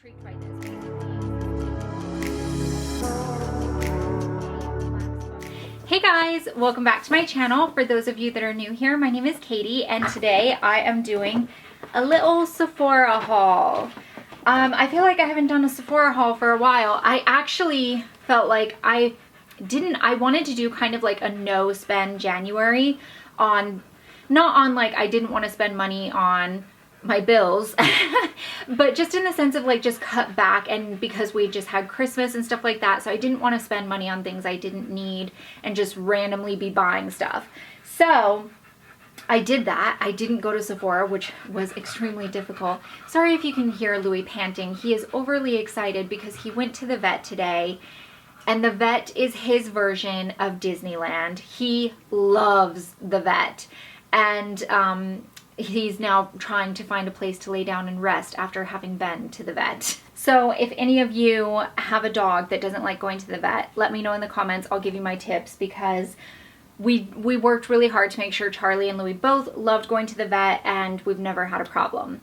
intrigued by this. Hey guys, welcome back to my channel. For those of you that are new here, my name is Katie and today I am doing a little Sephora haul. I feel like I haven't done a Sephora haul for a while. I actually felt like I wanted to do kind of like a no spend January on, not on like I didn't want to spend money on my bills, but just in the sense of like just cut back, and because we just had Christmas and stuff like that, so I didn't want to spend money on things I didn't need and just randomly be buying stuff. So I did that. I didn't go to Sephora, which was extremely difficult. Sorry if you can hear Louis panting. He is overly excited because he went to the vet today, and the vet is his version of Disneyland. He loves the vet, and he's now trying to find a place to lay down and rest after having been to the vet. So if any of you have a dog that doesn't like going to the vet, let me know in the comments. I'll give you my tips, because we worked really hard to make sure Charlie and Louis both loved going to the vet, and we've never had a problem.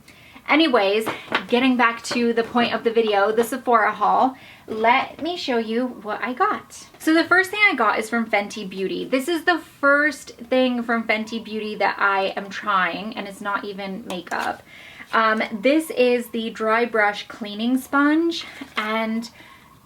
Anyways, getting back to the point of the video, the Sephora haul, let me show you what I got. So the first thing I got is from Fenty Beauty. This is the first thing from Fenty Beauty that I am trying, and it's not even makeup. This is the dry brush cleaning sponge, and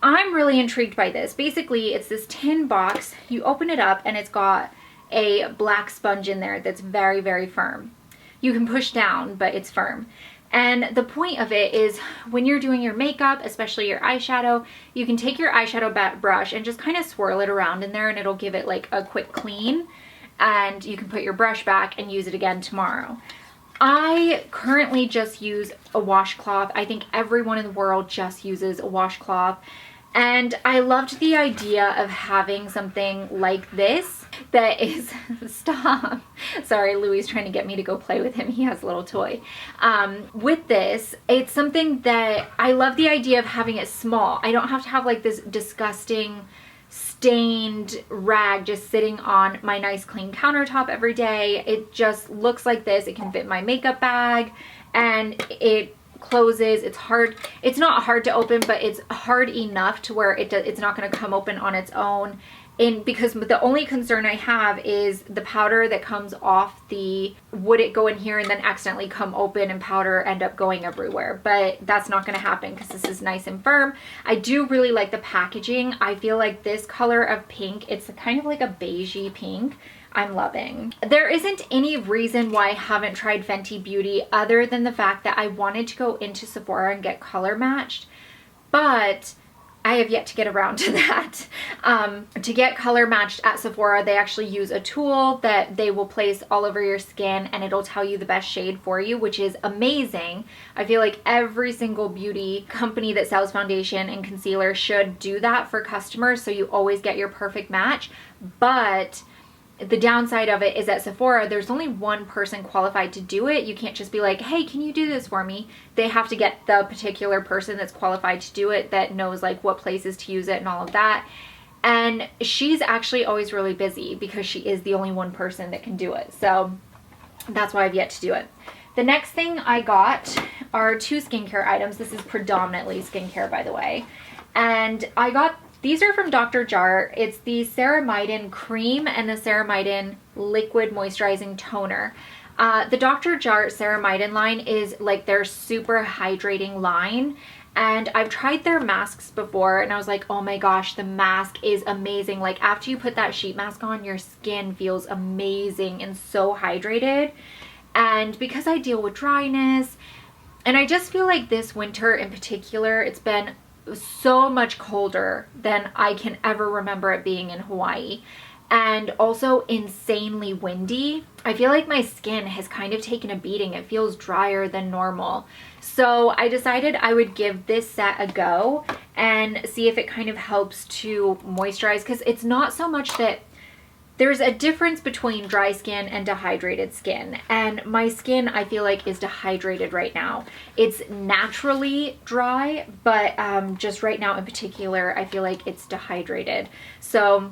I'm really intrigued by this. Basically, it's this tin box. You open it up and it's got a black sponge in there that's very, very firm. You can push down, but it's firm. And the point of it is when you're doing your makeup, especially your eyeshadow, you can take your eyeshadow brush and just kind of swirl it around in there, and it'll give it like a quick clean, and you can put your brush back and use it again tomorrow. I currently just use a washcloth. I think everyone in the world just uses a washcloth. And I loved the idea of having something like this that is, stop. Sorry, Louis is trying to get me to go play with him. He has a little toy. With this, it's something that I love the idea of having it small. I don't have to have like this disgusting stained rag just sitting on my nice clean countertop every day. It just looks like this. It can fit my makeup bag, and it closes. It's hard. It's not hard to open, but it's hard enough to where it's not going to come open on its own. And because the only concern I have is the powder that comes off the, would it go in here and then accidentally come open and powder end up going everywhere? But that's not going to happen because this is nice and firm. I do really like the packaging. I feel like this color of pink, it's kind of like a beigey pink, I'm loving. There isn't any reason why I haven't tried Fenty Beauty other than the fact that I wanted to go into Sephora and get color matched, but I have yet to get around to that. To get color matched at Sephora, they actually use a tool that they will place all over your skin, and it'll tell you the best shade for you, which is amazing. I feel like every single beauty company that sells foundation and concealer should do that for customers, so you always get your perfect match. But the downside of it is at Sephora, there's only one person qualified to do it. You can't just be like, hey, can you do this for me? They have to get the particular person that's qualified to do it, that knows like what places to use it and all of that. And she's actually always really busy because she is the only one person that can do it. So that's why I've yet to do it. The next thing I got are two skincare items. This is predominantly skincare, by the way. And I got, these are from Dr. JART. It's the Ceramidin Cream and the Ceramidin Liquid Moisturizing Toner. The Dr. JART Ceramidin line is like their super hydrating line. And I've tried their masks before, and I was like, oh my gosh, the mask is amazing. Like after you put that sheet mask on, your skin feels amazing and so hydrated. And because I deal with dryness, and I just feel like this winter in particular, it's been so much colder than I can ever remember it being in Hawaii, and also insanely windy. I feel like my skin has kind of taken a beating. It feels drier than normal. So I decided I would give this set a go and see if it kind of helps to moisturize, because it's not so much that there's a difference between dry skin and dehydrated skin, and my skin I feel like is dehydrated right now. It's naturally dry, but just right now in particular I feel like it's dehydrated. So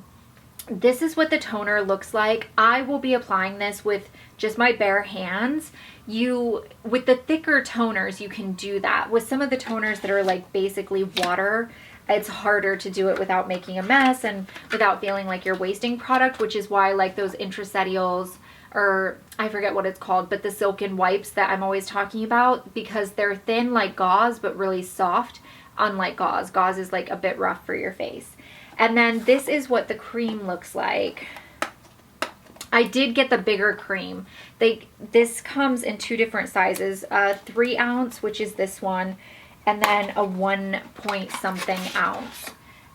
this is what the toner looks like. I will be applying this with just my bare hands, with the thicker toners, you can do that. With some of the toners that are like basically water, it's harder to do it without making a mess and without feeling like you're wasting product, which is why like those intracellules, or I forget what it's called, but the silken wipes that I'm always talking about, because they're thin like gauze but really soft, unlike gauze. Gauze is like a bit rough for your face. And then this is what the cream looks like. I did get the bigger cream. This comes in 2 different sizes, 3 ounce, which is this one, and then a 1 point something ounce.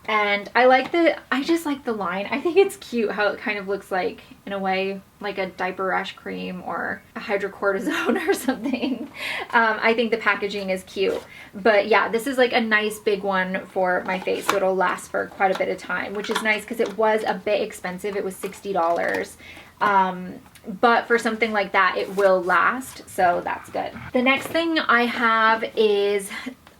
And I just like the line. I think it's cute how it kind of looks like, in a way, like a diaper rash cream or a hydrocortisone or something. I think the packaging is cute. But yeah, this is like a nice big one for my face, so it'll last for quite a bit of time, which is nice because it was a bit expensive. It was $60. But for something like that, it will last, so that's good. The next thing I have is,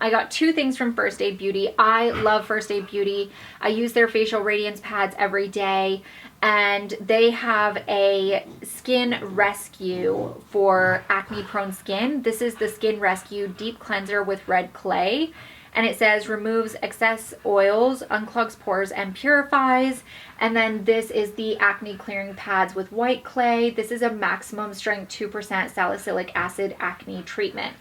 I got 2 things from First Aid Beauty. I love First Aid Beauty. I use their facial radiance pads every day, and they have a skin rescue for acne prone skin. This is the Skin Rescue Deep Cleanser with Red Clay, and it says removes excess oils, unclogs pores, and purifies. And then this is the acne clearing pads with white clay. This is a maximum strength 2% salicylic acid acne treatment.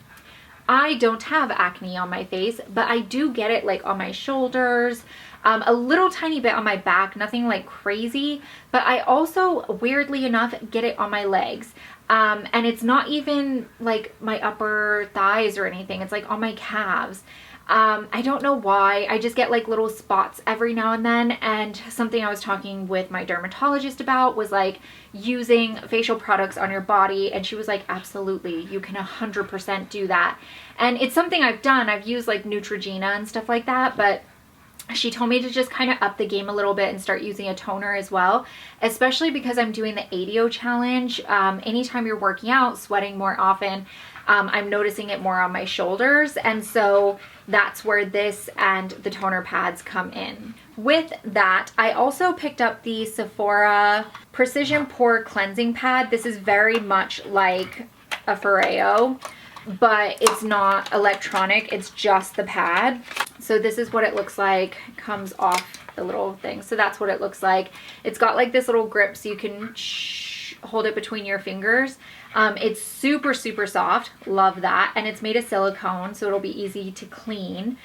I don't have acne on my face, but I do get it like on my shoulders, a little tiny bit on my back, nothing like crazy, but I also, weirdly enough, get it on my legs. And it's not even like my upper thighs or anything, it's like on my calves. I don't know why. I just get like little spots every now and then, and something I was talking with my dermatologist about was like using facial products on your body, and she was like, absolutely, you can 100% do that. And it's something I've done. I've used like Neutrogena and stuff like that, but she told me to just kind of up the game a little bit and start using a toner as well, especially because I'm doing the ADO challenge. Anytime you're working out, sweating more often, I'm noticing it more on my shoulders, and so that's where this and the toner pads come in. With that, I also picked up the Sephora Precision Pore Cleansing Pad. This is very much like a Foreo, but it's not electronic, it's just the pad. So this is what it looks like, comes off the little thing. So that's what it looks like. It's got like this little grip so you can hold it between your fingers. It's super, super soft, love that. And it's made of silicone, so it'll be easy to clean.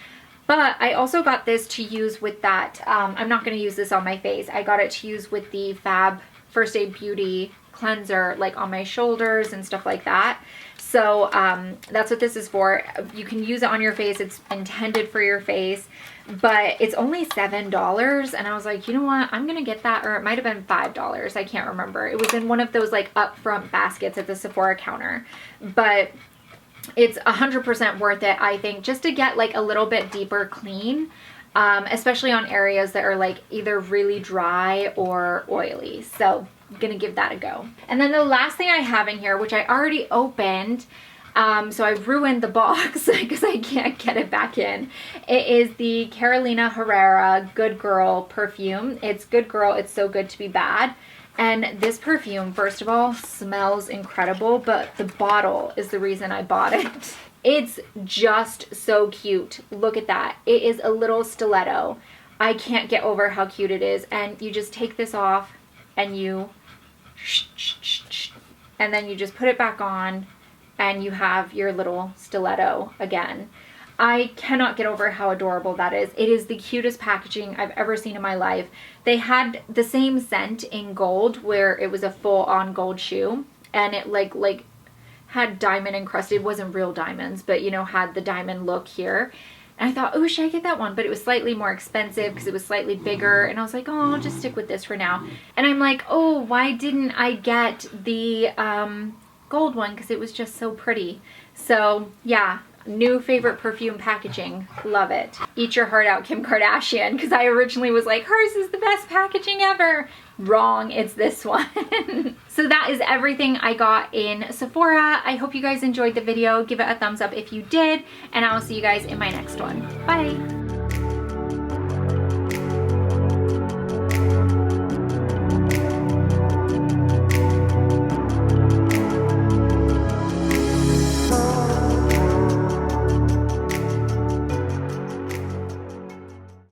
But I also got this to use with that, I'm not gonna use this on my face. I got it to use with the Fab First Aid Beauty cleanser, like on my shoulders and stuff like that. So that's what this is for. You can use it on your face. It's intended for your face, but it's only $7. And I was like, you know what? I'm going to get that, or it might have been $5. I can't remember. It was in one of those like upfront baskets at the Sephora counter, but it's 100% worth it, I think, just to get like a little bit deeper clean, especially on areas that are like either really dry or oily. So I'm gonna give that a go. And then the last thing I have in here, which I already opened, so I ruined the box because I can't get it back in. It is the Carolina Herrera Good Girl perfume. It's Good Girl, It's So Good to Be Bad. And this perfume, first of all, smells incredible, but the bottle is the reason I bought it. It's just so cute. Look at that. It is a little stiletto. I can't get over how cute it is. And you just take this off and and then you just put it back on and you have your little stiletto again. I cannot get over how adorable that is. It is the cutest packaging I've ever seen in my life. They had the same scent in gold, where it was a full-on gold shoe, and it like had diamond encrusted. It wasn't real diamonds, but you know, had the diamond look here. And I thought, oh, should I get that one? But it was slightly more expensive because it was slightly bigger. And I was like, oh, I'll just stick with this for now. And I'm like, oh, why didn't I get the gold one? Because it was just so pretty. So yeah, new favorite perfume packaging. Love it. Eat your heart out, Kim Kardashian. Because I originally was like, hers is the best packaging ever. Wrong, it's this one. So that is everything I got in Sephora. I hope you guys enjoyed the video. Give it a thumbs up if you did, and I will see you guys in my next one. Bye.